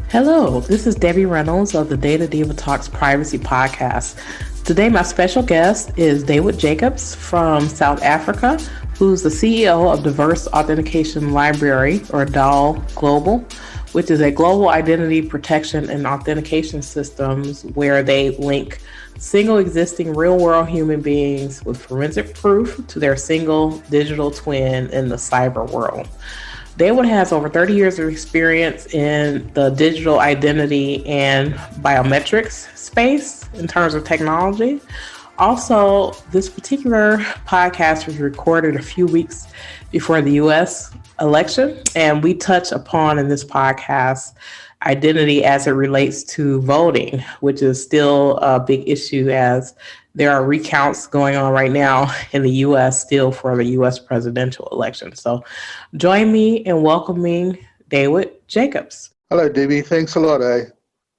Hello, this is Debbie Reynolds of the Data Diva Talks Privacy Podcast. Today, my special guest is Dawid Jacobs from South Africa, who's the CEO of Diverse Authentication Library, or DAL-Global, which is a global identity protection and authentication systems where they link single existing real-world human beings with forensic proof to their single digital twin in the cyber world. Dawid has over 30 years of experience in the digital identity and biometrics space in terms of technology. Also, this particular podcast was recorded a few weeks before the US election, and we touch upon in this podcast identity as it relates to voting, which is still a big issue as there are recounts going on right now in the U.S. still for the U.S. presidential election. So join me in welcoming Dawid Jacobs. Hello, Debbie. Thanks a lot, eh?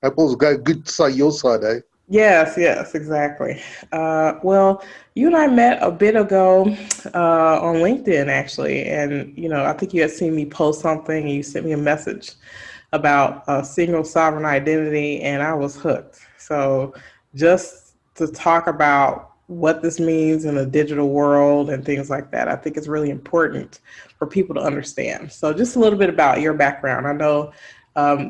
Apple's got good side, your side, eh? Yes, exactly. Well, you and I met a bit ago on LinkedIn, actually. And, I think you had seen me post something and you sent me a message about a single sovereign identity, and I was hooked. So just to talk about what this means in the digital world and things like that, I think it's really important for people to understand. So just a little bit about your background. I know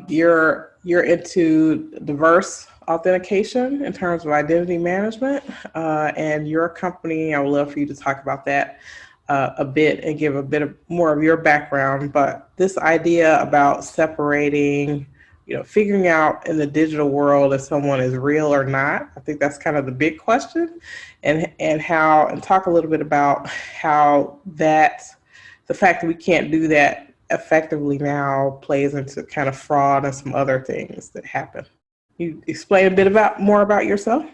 you're into diverse authentication in terms of identity management, and your company, I would love for you to talk about that a bit and give a bit more of your background. But this idea about separating, figuring out in the digital world if someone is real or not, I think that's kind of the big question, and talk a little bit about how that, the fact that we can't do that effectively now plays into kind of fraud and some other things that happen. You explain a bit more about yourself?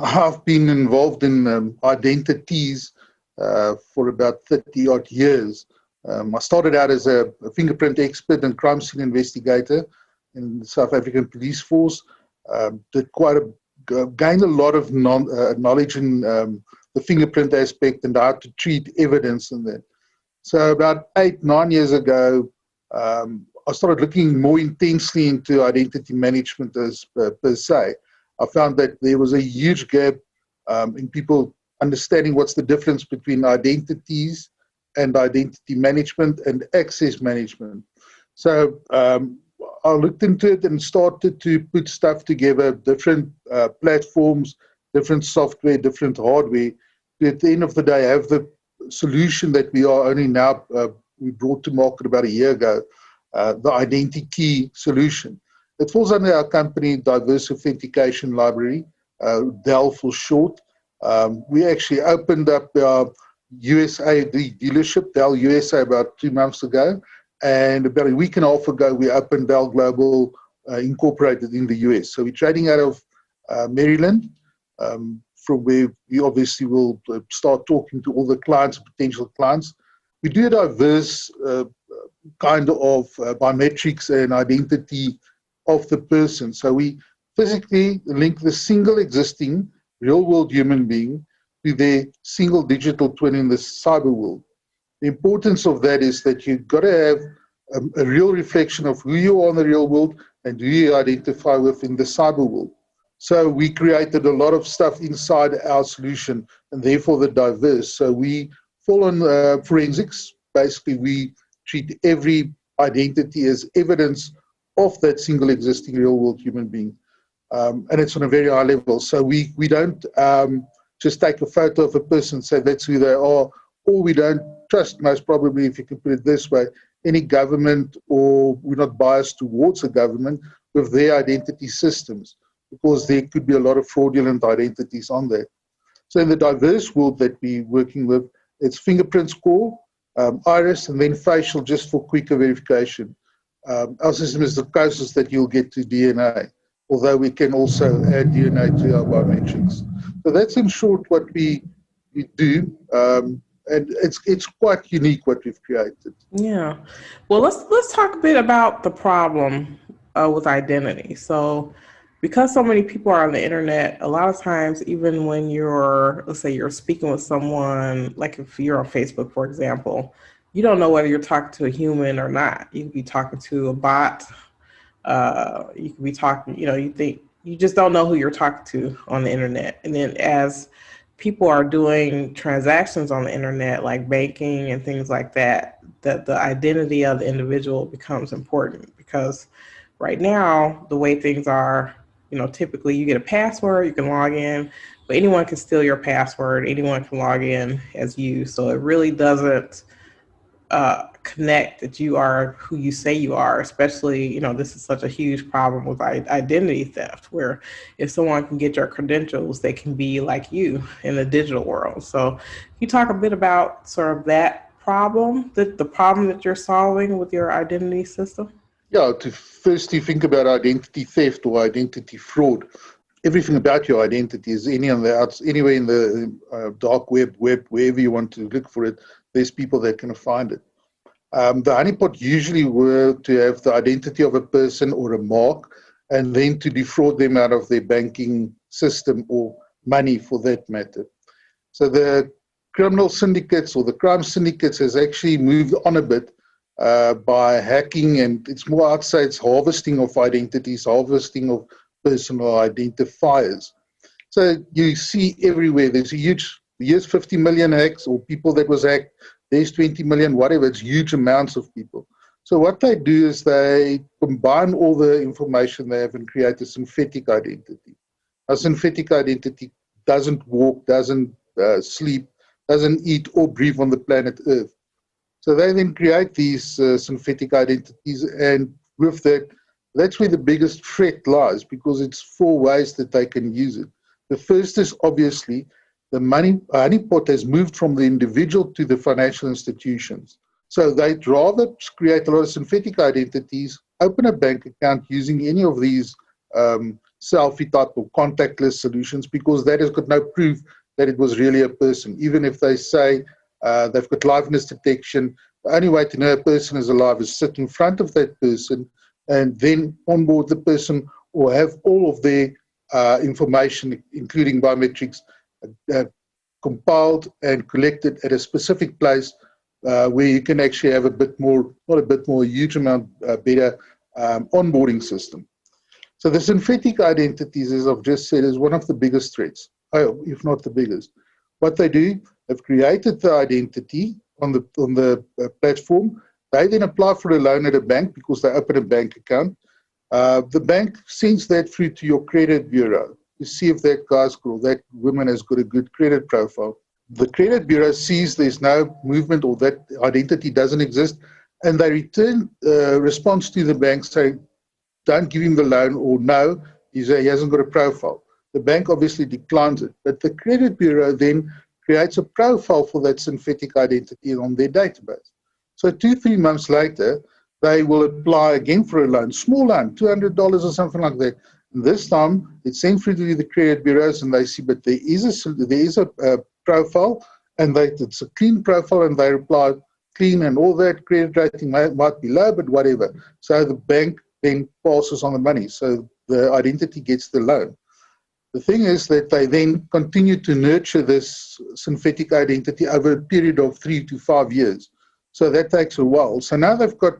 I've been involved in identities for about 30 odd years. I started out as a fingerprint expert and crime scene investigator in the South African Police Force. Gained a lot of knowledge in the fingerprint aspect and how to treat evidence in that. So about 8-9 years ago, I started looking more intensely into identity management as per se. I found that there was a huge gap in people understanding what's the difference between identities and identity management and access management. So I looked into it and started to put stuff together, different platforms, different software, different hardware, to at the end of the day have the solution that we are only now, we brought to market about a year ago, the identity key solution. It falls under our company, Diverse Authentication Library, DAL for short. We actually opened up our USA dealership, DAL USA, about 2 months ago. And about a week and a half ago, we opened DAL-Global Incorporated in the US. So we're trading out of Maryland, from where we obviously will start talking to all the clients, potential clients. We do a diverse kind of biometrics and identity of the person. So we physically link the single existing real-world human being to their single digital twin in the cyber world. The importance of that is that you've got to have a real reflection of who you are in the real world and who you identify with in the cyber world. So we created a lot of stuff inside our solution, and therefore the diverse. So we fall on forensics. Basically, we treat every identity as evidence of that single existing real world human being. And it's on a very high level. So we don't just take a photo of a person and say that's who they are, or we don't trust, most probably, if you can put it this way, any government, or we're not biased towards a government with their identity systems, because there could be a lot of fraudulent identities on there. So in the diverse world that we're working with, it's fingerprint score, iris, and then facial, just for quicker verification. Our system is the closest that you'll get to DNA, although we can also add DNA to our biometrics. So that's in short what we do. And it's quite unique what we've created. Yeah. Well, let's talk a bit about the problem with identity. So because so many people are on the internet, a lot of times, even when let's say you're speaking with someone, like if you're on Facebook, for example, you don't know whether you're talking to a human or not. You could be talking to a bot You could be talking, you think you just don't know who you're talking to on the internet. And then as people are doing transactions on the internet, like banking and things like that, that the identity of the individual becomes important because right now, the way things are, typically you get a password, you can log in, but anyone can steal your password, anyone can log in as you. So it really doesn't connect that you are who you say you are, especially, this is such a huge problem with identity theft, where if someone can get your credentials, they can be like you in the digital world. So can you talk a bit about sort of that problem, the problem that you're solving with your identity system? Yeah, to firstly think about identity theft or identity fraud. Everything about your identity is anywhere in the dark web, wherever you want to look for it, there's people that can find it. The honeypot usually were to have the identity of a person or a mark, and then to defraud them out of their banking system or money for that matter. So the criminal syndicates or the crime syndicates has actually moved on a bit by hacking, and it's more outside, it's harvesting of identities, harvesting of personal identifiers. So you see everywhere, there's a here's 50 million hacks or people that was hacked, there's 20 million, whatever, it's huge amounts of people. So what they do is they combine all the information they have and create a synthetic identity. A synthetic identity doesn't walk, doesn't sleep, doesn't eat or breathe on the planet Earth. So they then create these synthetic identities, and with that, that's where the biggest threat lies, because it's 4 ways that they can use it. The first is obviously the honeypot has moved from the individual to the financial institutions. So they'd rather create a lot of synthetic identities, open a bank account using any of these selfie type or contactless solutions, because that has got no proof that it was really a person. Even if they say they've got liveness detection, the only way to know a person is alive is sit in front of that person and then onboard the person or have all of their information, including biometrics, compiled and collected at a specific place where you can actually have a bit more, not a bit more, a huge amount better onboarding system. So the synthetic identities, as I've just said, is one of the biggest threats, if not the biggest. What they do, they've created the identity on the platform. They then apply for a loan at a bank because they open a bank account. The bank sends that through to your credit bureau to see if that guy's or that woman has got a good credit profile. The credit bureau sees there's no movement or that identity doesn't exist, and they return a response to the bank saying, don't give him the loan, or no, he hasn't got a profile. The bank obviously declines it, but the credit bureau then creates a profile for that synthetic identity on their database. So 2-3 months later, they will apply again for a loan, small loan, $200 or something like that. And this time, it's sent through to the credit bureaus, and they see, but there is a profile, and it's a clean profile, and they reply clean, and all that credit rating might be low, but whatever. So the bank then passes on the money, so the identity gets the loan. The thing is that they then continue to nurture this synthetic identity over a period of 3 to 5 years. So that takes a while. So now they've got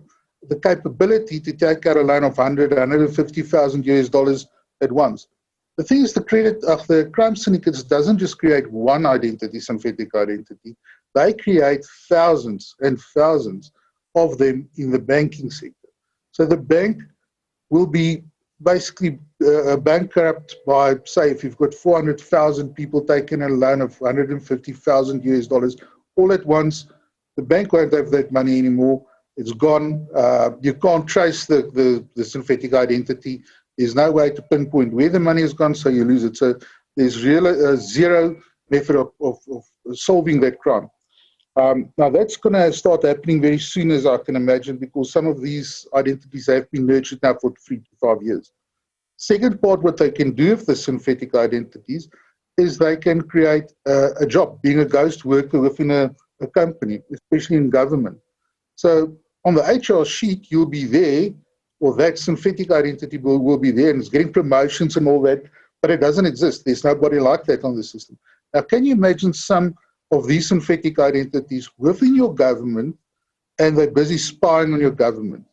the capability to take out a loan of 150,000 US dollars at once. The thing is, the crime syndicates doesn't just create one identity, synthetic identity. They create thousands and thousands of them in the banking sector. So the bank will be basically bankrupt by, say, if you've got 400,000 people taking a loan of 150,000 US dollars all at once, the bank won't have that money anymore. It's gone. You can't trace the synthetic identity. There's no way to pinpoint where the money has gone, so you lose it. So there's zero method of solving that crime. Now that's going to start happening very soon, as I can imagine, because some of these identities have been nurtured now for 3 to 5 years. Second part, what they can do with the synthetic identities is they can create a job, being a ghost worker within a company, especially in government. So on the HR sheet, you'll be there, or that synthetic identity will be there, and it's getting promotions and all that, but it doesn't exist. There's nobody like that on the system. Now, can you imagine some of these synthetic identities within your government, and they're busy spying on your government?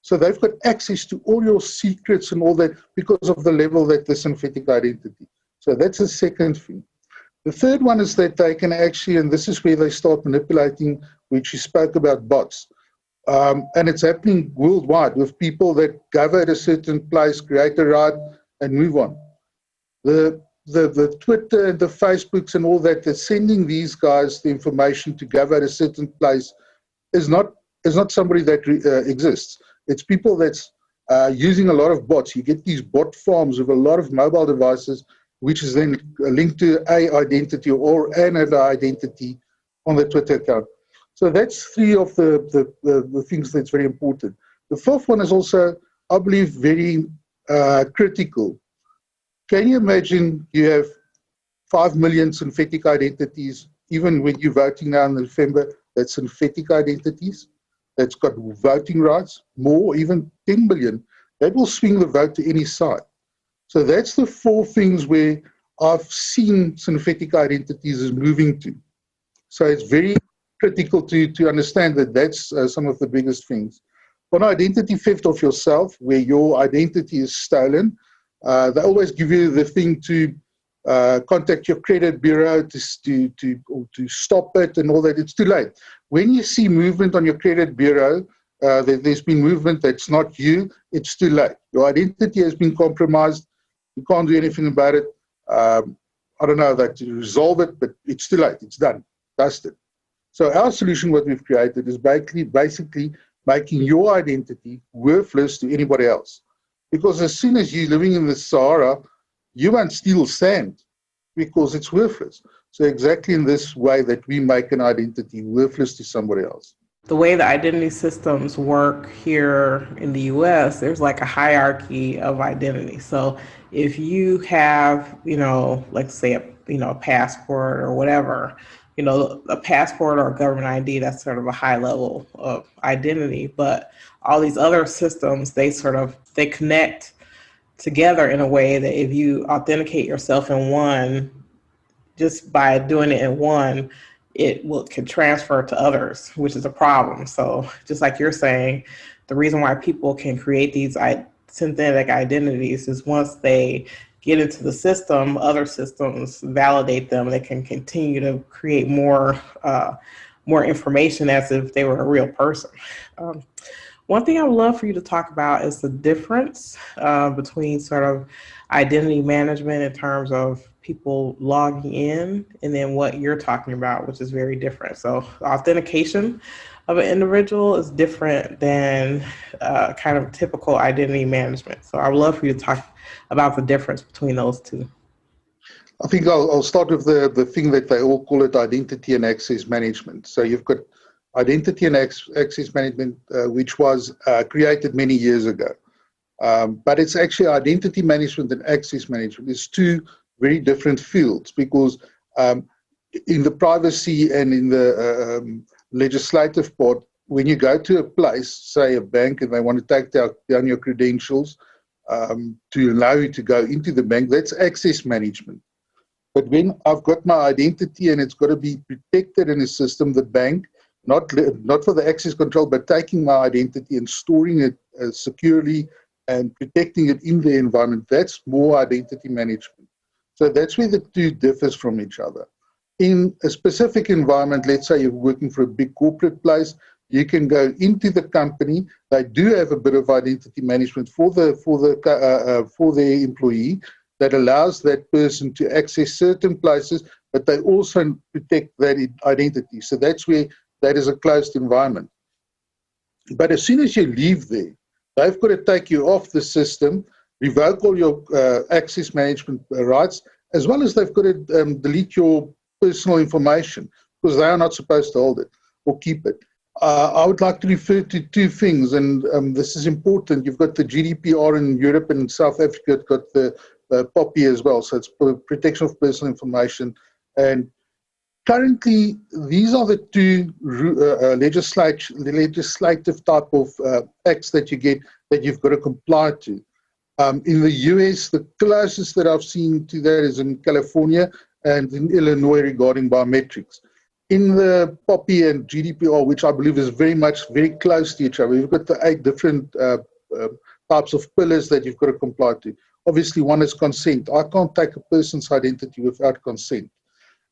So they've got access to all your secrets and all that because of the level that the synthetic identity. So that's the second thing. The third one is that they can actually, and this is where they start manipulating, which you spoke about, bots. And it's happening worldwide with people that gather at a certain place, create a right, and move on. The Twitter and the Facebooks and all that, they're sending these guys the information to gather at a certain place is not somebody that exists. It's people that's using a lot of bots. You get these bot farms with a lot of mobile devices, which is then linked to a identity or another identity on the Twitter account. So that's three of the things that's very important. The fourth one is also, I believe, very critical. Can you imagine you have 5 million synthetic identities, even when you're voting now in November, that's synthetic identities, that's got voting rights, more, even 10 million, that will swing the vote to any side. So that's the four things where I've seen synthetic identities is moving to. So it's very critical to understand that that's some of the biggest things. On identity theft of yourself, where your identity is stolen, they always give you the thing to contact your credit bureau to stop it and all that. It's too late. When you see movement on your credit bureau, there's been movement that's not you, it's too late. Your identity has been compromised. You can't do anything about it. I don't know that to resolve it, but it's too late. It's done, dusted. So our solution, what we've created, is basically making your identity worthless to anybody else. Because as soon as you're living in the Sahara, you won't steal sand because it's worthless. So exactly in this way that we make an identity worthless to somebody else. The way the identity systems work here in the US, there's like a hierarchy of identity. So if you have, let's say a passport or whatever, a passport or a government ID, that's sort of a high level of identity. But all these other systems, they connect together in a way that if you authenticate yourself in one, just by doing it in one, can transfer to others, which is a problem. So just like you're saying, the reason why people can create these synthetic identities is once they get into the system, other systems validate them. They can continue to create more information as if they were a real person. One thing I would love for you to talk about is the difference between sort of identity management in terms of people logging in and then what you're talking about, which is very different. So authentication of an individual is different than kind of typical identity management. So I would love for you to talk about the difference between those two. I think I'll start with the thing that they all call it identity and access management. So you've got identity and access management, which was created many years ago. But it's actually identity management and access management is two very different fields because in the privacy and in the legislative part, when you go to a place, say a bank, and they want to take down your credentials to allow you to go into the bank, that's access management. But when I've got my identity and it's got to be protected in a system, the bank, not for the access control, but taking my identity and storing it securely and protecting it in the environment, that's more identity management. So that's where the two differs from each other. In a specific environment, let's say you're working for a big corporate place, you can go into the company. They do have a bit of identity management for the employee that allows that person to access certain places, but they also protect that identity. So that's where that is a closed environment. But as soon as you leave there, they've got to take you off the system, revoke all your access management rights, as well as they've got to delete your personal information because they are not supposed to hold it or keep it. I would like to refer to two things, and this is important. You've got the GDPR in Europe and South Africa. It's got the POPI as well, so it's protection of personal information. And currently, these are the two legislative type of acts that you get that you've got to comply to. In the US, the closest that I've seen to that is in California and in Illinois regarding biometrics. in the POPI and GDPR, which I believe is very close to each other, you've got the 8 different types of pillars that you've got to comply to. Obviously, one is consent. I can't take a person's identity without consent.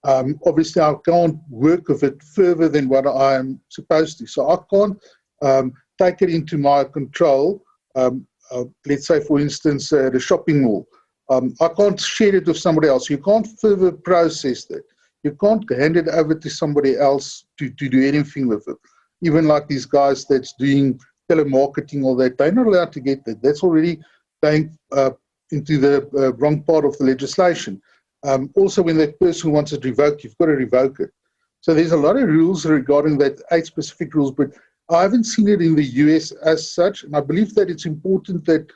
Obviously, I can't work with it further than what I am supposed to. So I can't take it into my control. Let's say, for instance, the shopping mall. I can't share it with somebody else. You can't further process that. You can't hand it over to somebody else to do anything with it. Even like these guys that's doing telemarketing or that, they're not allowed to get that. That's already going into the wrong part of the legislation. Also, when that person wants it revoked, you've got to revoke it. So there's a lot of rules regarding that, 8 specific rules, but I haven't seen it in the US as such, and I believe that it's important that,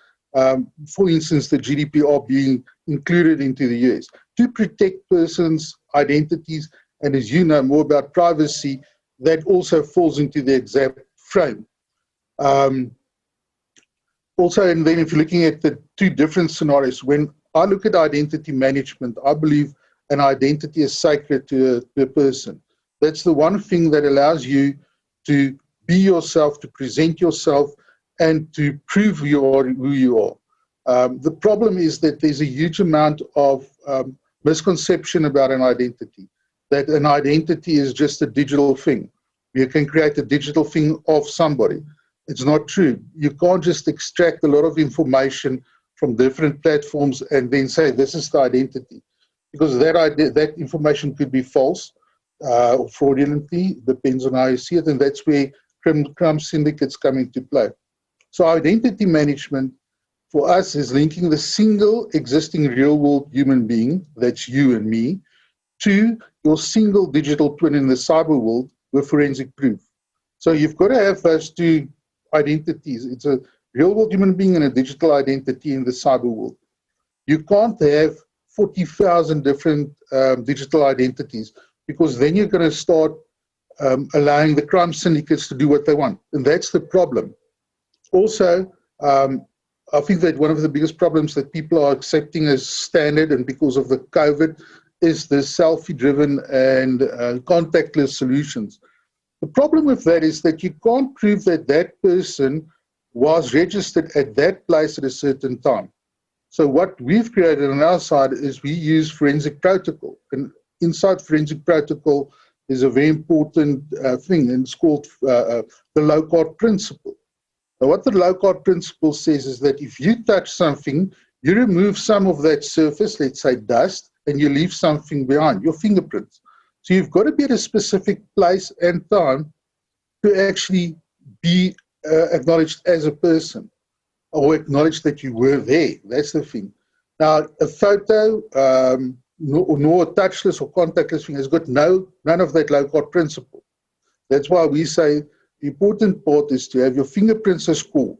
for instance, the GDPR being included into the US to protect persons' identities, and as you know more about privacy, that also falls into the exact frame. Also, and then if you're looking at the 2 different scenarios, when I look at identity management, I believe an identity is sacred to a person. That's the one thing that allows you to be yourself, to present yourself, and to prove who you are. The problem is that there's a huge amount of misconception about an identity, that an identity is just a digital thing. You can create a digital thing of somebody. It's not true. You can't just extract a lot of information from different platforms and then say, this is the identity. Because that information could be false or fraudulently, depends on how you see it, and that's where crime syndicates come into play. So identity management for us is linking the single existing real-world human being, that's you and me, to your single digital twin in the cyber world with forensic proof. So you've got to have those 2 identities. It's a real-world human being and a digital identity in the cyber world. You can't have 40,000 different digital identities, because then you're going to start allowing the crime syndicates to do what they want. And that's the problem. Also, I think that one of the biggest problems that people are accepting as standard, and because of the COVID, is the selfie-driven and contactless solutions. The problem with that is that you can't prove that that person was registered at that place at a certain time. So what we've created on our side is we use forensic protocol. And inside forensic protocol is a very important thing, and it's called the low-card principle. Now, what the low-card principle says is that if you touch something, you remove some of that surface, let's say dust, and you leave something behind, your fingerprints. So you've got to be at a specific place and time to actually be acknowledged as a person, or acknowledge that you were there. That's the thing. Now, a photo, nor a touchless or contactless thing has got none of that low-card principle. That's why we say the important part is to have your fingerprints as core,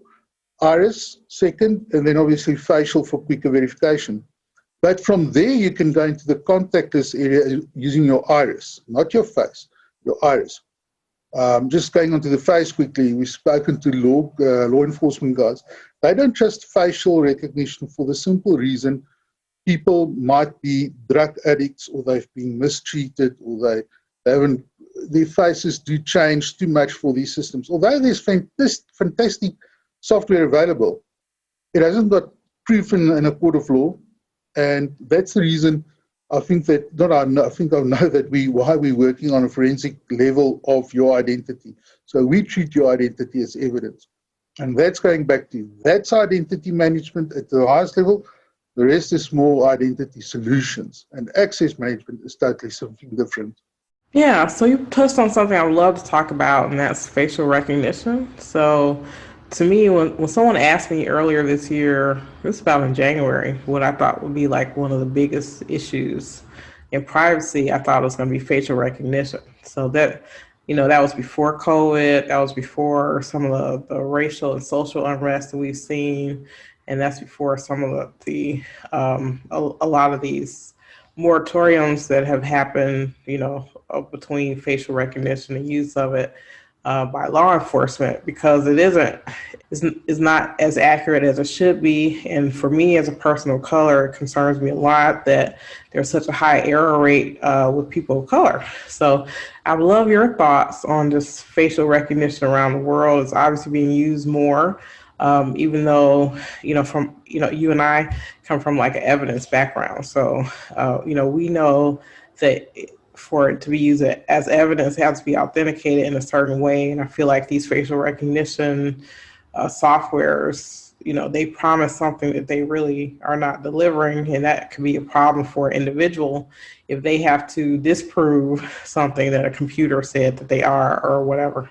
iris second, and then obviously facial for quicker verification. But from there, you can go into the contactless area using your iris, not your face, your iris. Just going onto the face quickly, we've spoken to law enforcement guys. They don't trust facial recognition for the simple reason people might be drug addicts, or they've been mistreated, or they haven't, their faces do change too much for these systems. Although there's fantastic software available, it hasn't got proof in a court of law. And that's the reason I think that, I know that why we're working on a forensic level of your identity. So we treat your identity as evidence. And that's going back to, that's identity management at the highest level. The rest is more identity solutions. And access management is totally something different. Yeah, so you touched on something I would love to talk about, and that's facial recognition. So, to me, when someone asked me earlier this year, this was about in January, what I thought would be like one of the biggest issues in privacy, I thought it was going to be facial recognition. So that, that was before COVID, that was before some of the racial and social unrest that we've seen, and that's before some of a lot of these moratoriums that have happened, between facial recognition and use of it. by law enforcement, because it's not as accurate as it should be. And for me, as a person of color, it concerns me a lot that there's such a high error rate with people of color. So I would love your thoughts on this facial recognition around the world. It's obviously being used more, even though, you and I come from like an evidence background. So, we know that for it to be used as evidence, it has to be authenticated in a certain way. And I feel like these facial recognition softwares, they promise something that they really are not delivering. And that could be a problem for an individual if they have to disprove something that a computer said that they are or whatever.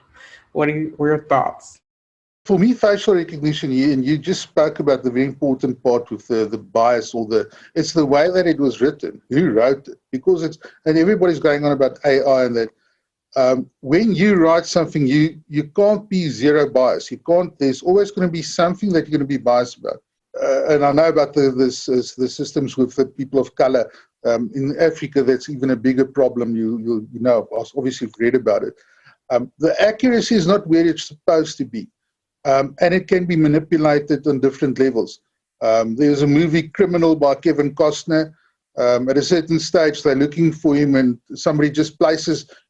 What are your thoughts? For me, facial recognition, and you just spoke about the very important part with the bias, it's the way that it was written, who wrote it, because and everybody's going on about AI and that. When you write something, you can't be zero bias. There's always going to be something that you're going to be biased about. And I know about the systems with the people of color. In Africa, that's even a bigger problem. You know, obviously you've read about it. The accuracy is not where it's supposed to be. And it can be manipulated on different levels. There's a movie, Criminal, by Kevin Costner. At a certain stage, they're looking for him, and somebody just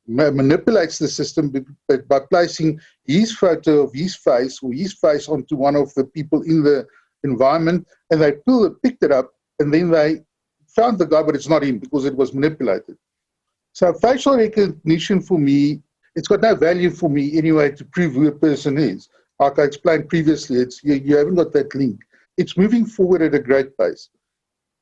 manipulates the system by placing his photo of his face or his face onto one of the people in the environment, and they picked it up, and then they found the guy, but it's not him because it was manipulated. So facial recognition for me, it's got no value for me anyway to prove who a person is. Like I explained previously, you haven't got that link. It's moving forward at a great pace.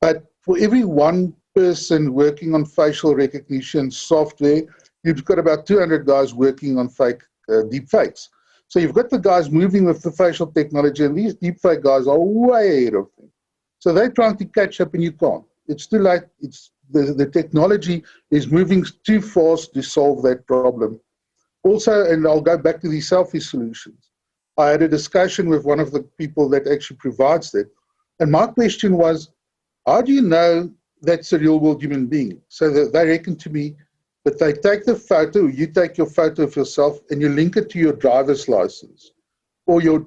But for every one person working on facial recognition software, you've got about 200 guys working on fake deep fakes. So you've got the guys moving with the facial technology, and these deep fake guys are way ahead of them. So they're trying to catch up, and you can't. It's too late. The technology is moving too fast to solve that problem. Also, and I'll go back to these selfie solutions. I had a discussion with one of the people that actually provides that. And my question was, how do you know that's a real world human being? So they reckon to me that they take the photo, you take your photo of yourself and you link it to your driver's license or your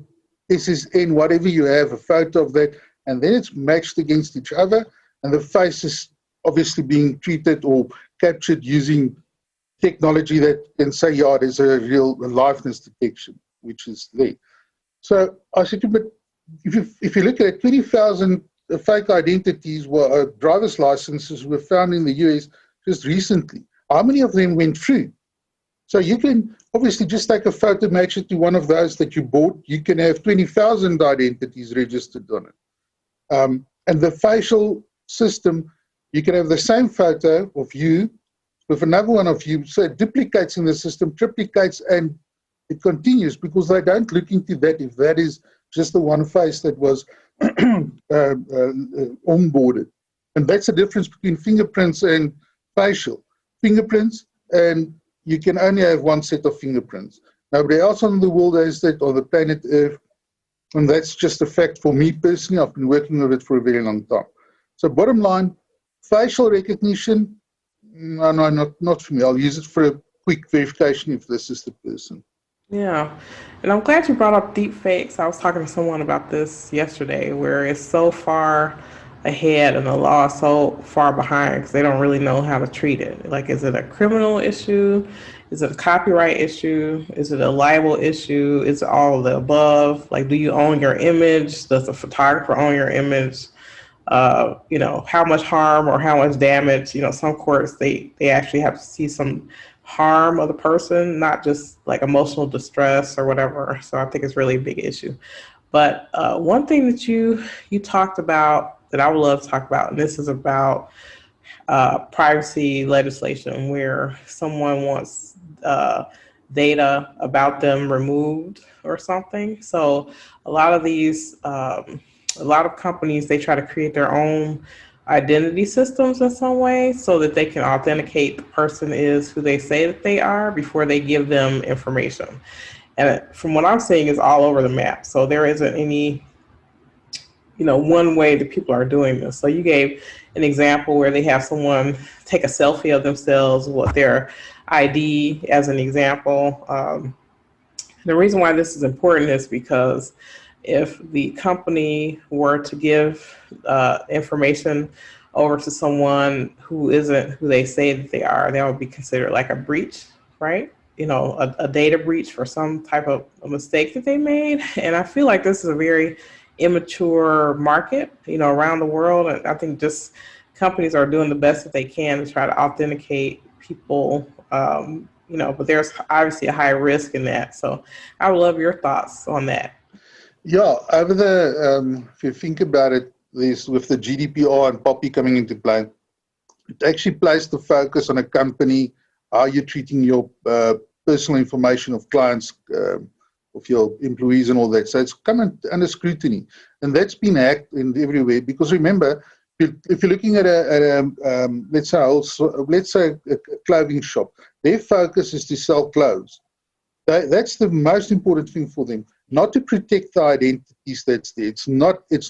SSN, whatever you have, a photo of that, and then it's matched against each other, and the face is obviously being treated or captured using technology that can say, yeah, there's a real liveness detection, which is there. So I said to him, but if you look at it, 20,000 fake identities driver's licenses were found in the US just recently. How many of them went through? So you can obviously just take a photo, match it to one of those that you bought. You can have 20,000 identities registered on it. And the facial system, you can have the same photo of you with another one of you. So it duplicates in the system, triplicates, and it continues because they don't look into that if that is just the one face that was onboarded. And that's the difference between fingerprints and facial. Fingerprints, and you can only have one set of fingerprints. Nobody else on the world has that, on the planet Earth. And that's just a fact for me personally. I've been working with it for a very long time. So bottom line, facial recognition, no, not for me. I'll use it for a quick verification if this is the person. Yeah, and I'm glad you brought up deep fakes. I was talking to someone about this yesterday, where it's so far ahead and the law is so far behind because they don't really know how to treat it. Like, is it a criminal issue? Is it a copyright issue? Is it a libel issue? Is it all of the above? Like, do you own your image? Does the photographer own your image? How much harm or how much damage? Some courts, they actually have to see some harm of the person, not just like emotional distress or whatever. So I think it's really a big issue. But one thing that you talked about that I would love to talk about, and this is about privacy legislation, where someone wants data about them removed or something. So a lot of companies, they try to create their own identity systems in some way so that they can authenticate the person is who they say that they are before they give them information. And from what I'm seeing, is all over the map. So there isn't any, one way that people are doing this. So you gave an example where they have someone take a selfie of themselves with their ID as an example. The reason why this is important is because if the company were to give information over to someone who isn't who they say that they are, that would be considered like a breach, right? You know, a data breach for some type of a mistake that they made. And I feel like this is a very immature market, you know, around the world. And I think just companies are doing the best that they can to try to authenticate people, you know, but there's obviously a high risk in that. So I would love your thoughts on that. Yeah, over if you think about it, this with the GDPR and POPI coming into play, it actually placed the focus on a company, how you're treating your personal information of clients, of your employees and all that. So it's come under scrutiny. And that's been hacked in everywhere because remember, if you're looking at let's say a clothing shop, their focus is to sell clothes. That's the most important thing for them, not to protect the identities that's there. It's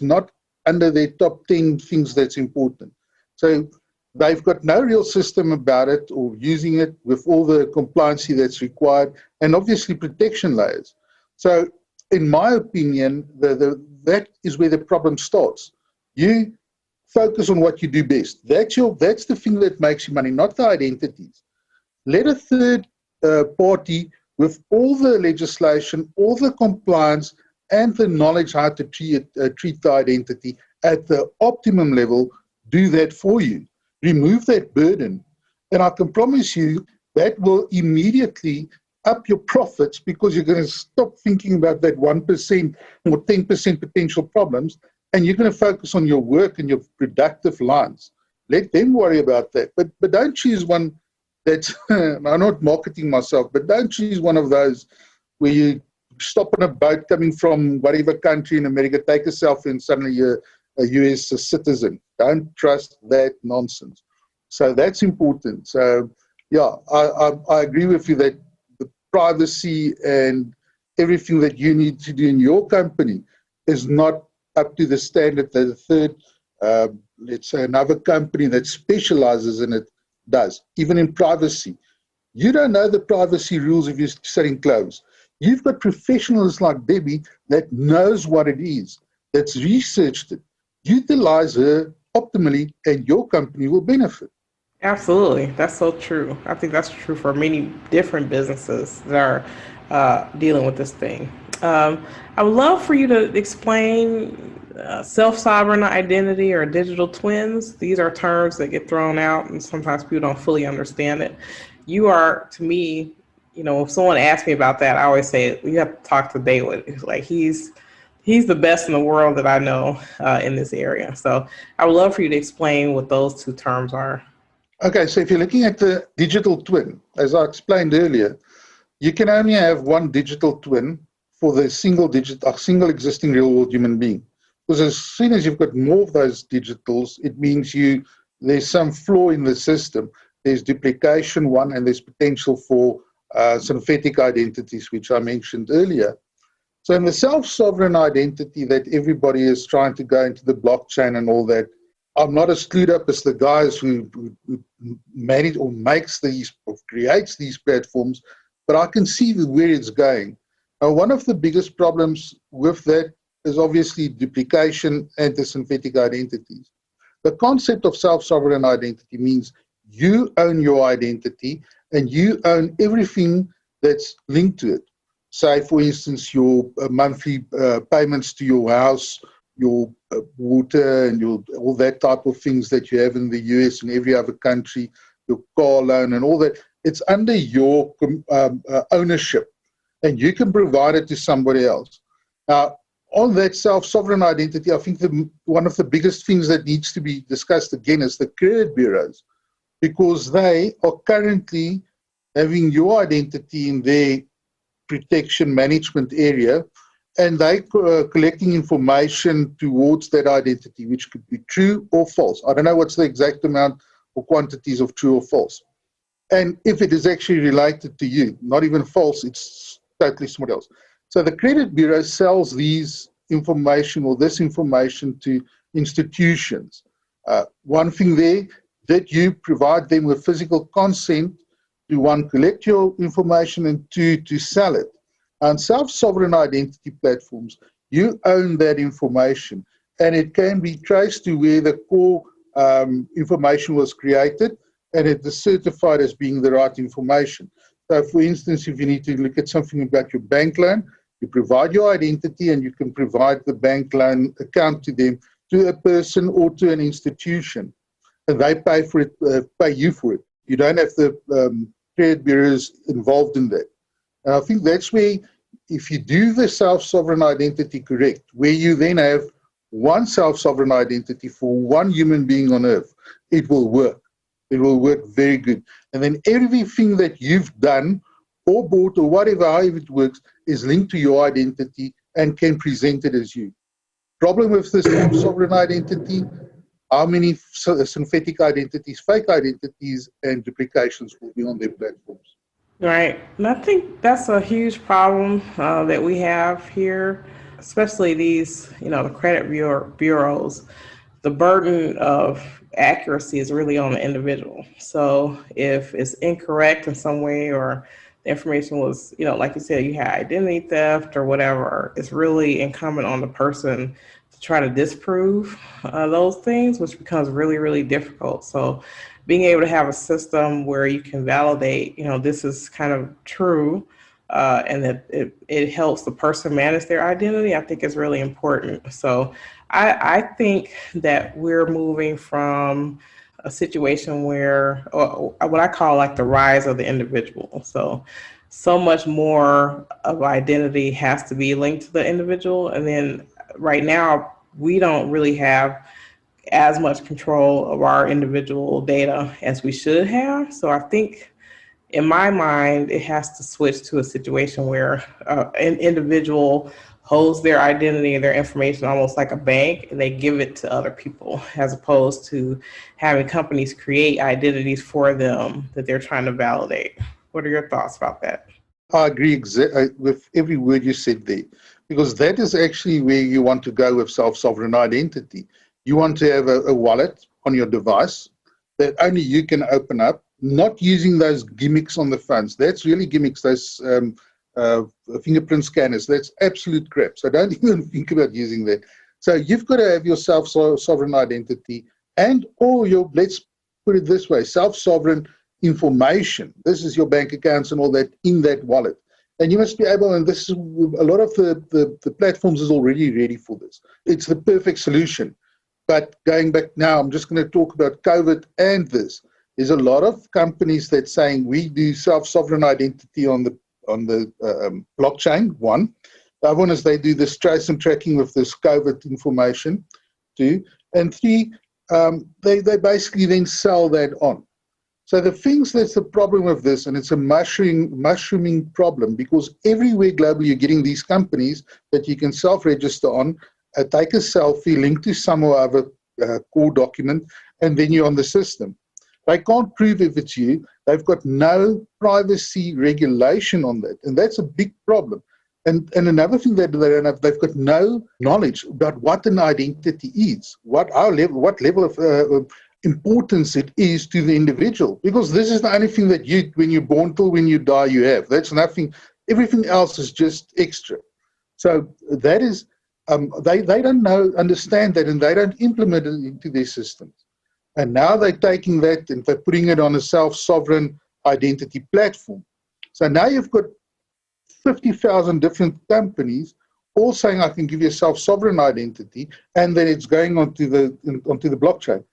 not under their top 10 things that's important. So they've got no real system about it or using it with all the compliancy that's required and obviously protection layers. So in my opinion, that is where the problem starts. You focus on what you do best. That's the thing that makes you money, not the identities. Let a third party with all the legislation, all the compliance, and the knowledge how to treat the identity at the optimum level, do that for you. Remove that burden. And I can promise you that will immediately up your profits because you're going to stop thinking about that 1% or 10% potential problems, and you're going to focus on your work and your productive lines. Let them worry about that. But don't choose one that's, I'm not marketing myself, but don't choose one of those where you stop on a boat coming from whatever country in America, take a selfie, and suddenly you're a US citizen. Don't trust that nonsense. So that's important. So, yeah, I agree with you that the privacy and everything that you need to do in your company is not up to the standard that a third, let's say another company that specializes in it does, even in privacy. You don't know the privacy rules if you're selling clothes. You've got professionals like Debbie that knows what it is, that's researched it. Utilize her optimally and your company will benefit. Absolutely. That's so true. I think that's true for many different businesses that are dealing with this thing. I would love for you to explain self-sovereign identity or digital twins. These are terms that get thrown out and sometimes people don't fully understand it. You are, to me, you know, if someone asks me about that, I always say, you have to talk to Dawid. Like he's the best in the world that I know in this area. So I would love for you to explain what those two terms are. Okay, so if you're looking at the digital twin, as I explained earlier, you can only have one digital twin for the single existing real world human being. Because as soon as you've got more of those digitals, it means there's some flaw in the system. There's duplication, one, and there's potential for synthetic identities, which I mentioned earlier. So in the self-sovereign identity that everybody is trying to go into the blockchain and all that, I'm not as clued up as the guys who manage or makes these or creates these platforms, but I can see where it's going. Now, one of the biggest problems with that is obviously duplication and the synthetic identities. The concept of self-sovereign identity means you own your identity and you own everything that's linked to it. Say, for instance, your monthly payments to your house, your water and all that type of things that you have in the US and every other country, your car loan and all that, it's under your ownership and you can provide it to somebody else. Now, on that self-sovereign identity, I think one of the biggest things that needs to be discussed again is the credit bureaus, because they are currently having your identity in their protection management area, and they collecting information towards that identity, which could be true or false. I don't know what's the exact amount or quantities of true or false. And if it is actually related to you, not even false, it's totally somebody else. So the credit bureau sells these information or this information to institutions. One thing there, that you provide them with physical consent to, one, collect your information, and two, to sell it. On self-sovereign identity platforms, you own that information, and it can be traced to where the core information was created, and it is certified as being the right information. So, for instance, if you need to look at something about your bank loan, you provide your identity, and you can provide the bank loan account to them, to a person or to an institution, and they pay for it, pay you for it. You don't have the credit bureaus involved in that. And I think that's where, if you do the self-sovereign identity correct, where you then have one self-sovereign identity for one human being on earth, it will work. It will work very good. And then everything that you've done or bought or whatever, however it works, is linked to your identity and can present it as you. Problem with this self-sovereign identity, how many synthetic identities, fake identities, and duplications will be on their platforms? Right. And I think that's a huge problem that we have here, especially these, the credit bureaus. The burden of accuracy is really on the individual. So if it's incorrect in some way, or the information was, like you said, you had identity theft or whatever, it's really incumbent on the person to try to disprove those things, which becomes really, really difficult. So being able to have a system where you can validate, this is kind of true, and that it helps the person manage their identity, I think is really important. So I think that we're moving from a situation where, or what I call like the rise of the individual. So much more of identity has to be linked to the individual. And then right now, we don't really have as much control of our individual data as we should have. So I think, in my mind, it has to switch to a situation where an individual holds their identity and their information almost like a bank, and they give it to other people, as opposed to having companies create identities for them that they're trying to validate. What are your thoughts about that? I agree with every word you said there, because that is actually where you want to go with self-sovereign identity. You want to have a wallet on your device that only you can open up, not using those gimmicks on the phones. That's really gimmicks, those fingerprint scanners. That's absolute crap. So don't even think about using that. So you've got to have your self-sovereign identity and all your, let's put it this way, self-sovereign information. This is your bank accounts and all that in that wallet. And you must be able, and this is, a lot of the platforms is already ready for this. It's the perfect solution. But going back now, I'm just going to talk about COVID and this. There's a lot of companies that saying we do self-sovereign identity on the blockchain, one. The other one is they do this trace and tracking with this COVID information, two. And three, they basically then sell that on. So the things that's the problem with this, and it's a mushrooming problem, because everywhere globally you're getting these companies that you can self-register on, take a selfie, link to some or other core document, and then you're on the system. They can't prove if it's you. They've got no privacy regulation on that, and that's a big problem. And another thing that they don't have, they've got no knowledge about what an identity is, what level of importance it is to the individual, because this is the only thing that you, when you're born till when you die, you have. That's nothing. Everything else is just extra. So that is, they don't understand that, and they don't implement it into their systems. And now they're taking that and they're putting it on a self-sovereign identity platform. So now you've got 50,000 different companies all saying, I can give you a self-sovereign identity, and then it's going onto the blockchain.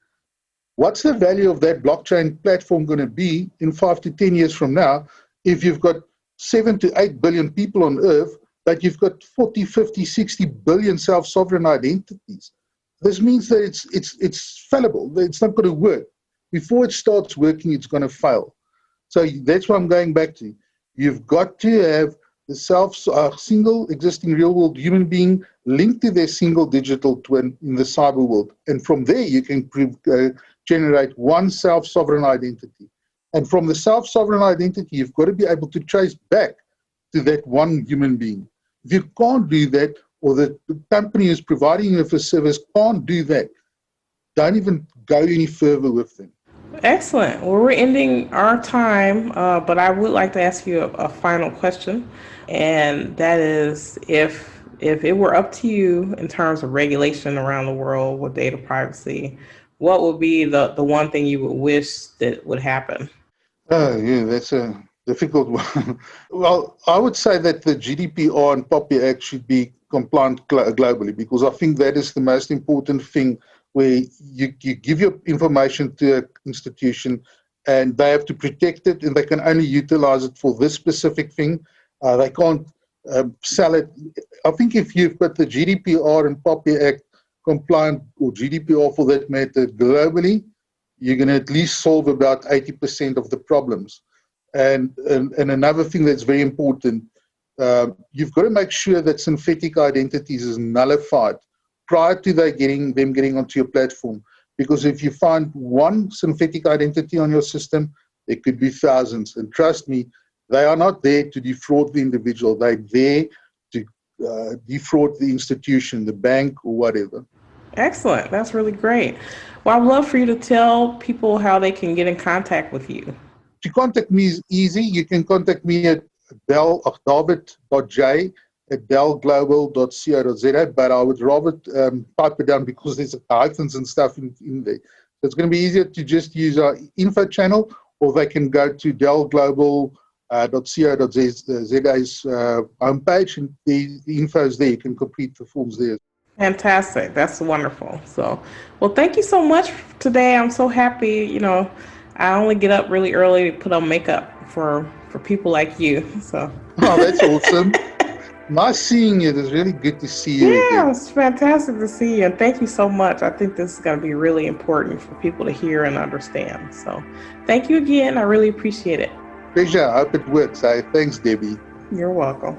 What's the value of that blockchain platform going to be in 5 to 10 years from now if you've got 7 to 8 billion people on Earth, but you've got 40, 50, 60 billion self-sovereign identities? This means that it's fallible. It's not going to work. Before it starts working, it's going to fail. So that's what I'm going back to. You've got to have the single existing real-world human being linked to their single digital twin in the cyber world. And from there, you can generate one self-sovereign identity. And from the self-sovereign identity, you've got to be able to trace back to that one human being. If you can't do that, or the company who's providing you with a service can't do that, don't even go any further with them. Excellent. Well, we're ending our time, but I would like to ask you a final question, and that is if it were up to you in terms of regulation around the world with data privacy, what would be the one thing you would wish that would happen? Oh, yeah, that's a difficult one. Well, I would say that the GDPR and POPI Act should be compliant globally, because I think that is the most important thing, where you give your information to an institution and they have to protect it, and they can only utilize it for this specific thing. They can't sell it. I think if you've got the GDPR and POPI Act compliant, or GDPR for that matter, globally, you're going to at least solve about 80% of the problems. And another thing that's very important, you've got to make sure that synthetic identities is nullified prior to them getting onto your platform. Because if you find one synthetic identity on your system, there could be thousands. And trust me, they are not there to defraud the individual. They're there to defraud the institution, the bank, or whatever. Excellent. That's really great. Well, I'd love for you to tell people how they can get in contact with you. To contact me is easy. You can contact me at David.J at DAL-Global.co.za, but I would rather type it down because there's hyphens and stuff in there. So it's going to be easier to just use our info channel, or they can go to DAL-Global.co.za's homepage, and the info is there. You can complete the forms there. Fantastic. That's wonderful. So, well, thank you so much today. I'm so happy. I only get up really early to put on makeup for people like you. So. Oh, that's awesome. Nice seeing you. It's really good to see you Yeah, again. it's fantastic to see you. And thank you so much. I think this is going to be really important for people to hear and understand. So thank you again. I really appreciate it. Pleasure. I hope it works. Thanks, Debbie. You're welcome.